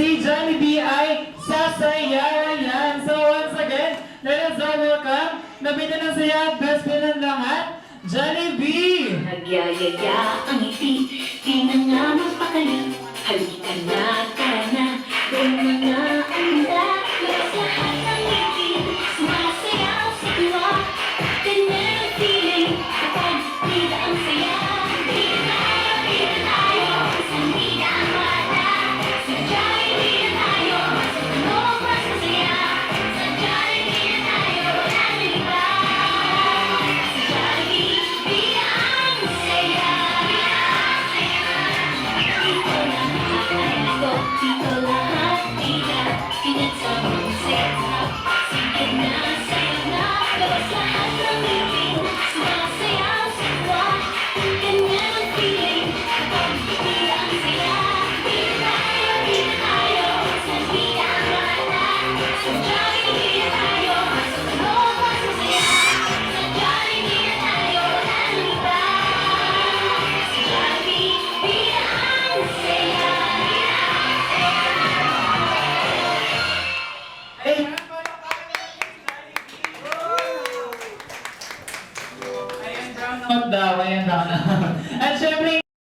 si Jollibee ay sasayayan. So once again, let us all welcome nabida ng saya at best friend ng lahat, Jollibee! Nagyayaya ang ngiti, di na nga mapakali. Halika na, tara na, doon na nga ang labas. Lahat ng ngiti, sumasayaw sa tuwa. Ganyan ang feeling, kapag bida ang saya. Bida tayo, isang bida ang mata. Sadya'y bida tayo, sa tunog mas masaya. Sadya'y bida tayo, walang iba. Sadya'y bida ang saya. Dito lahat bida, pinagsama saya. Sige na, sayo na, labas lahat ng ngipin. Sumasayaw sa tuwa, ganyan ang feeling. Kapag bida ang saya. Bida tayo, isang bida ang mata. Sadya'y bida tayo, sa tunog mas masaya. Sadya'y bida tayo, walang iba. Sadya'y bida ang saya. Ayan daw. At syempre,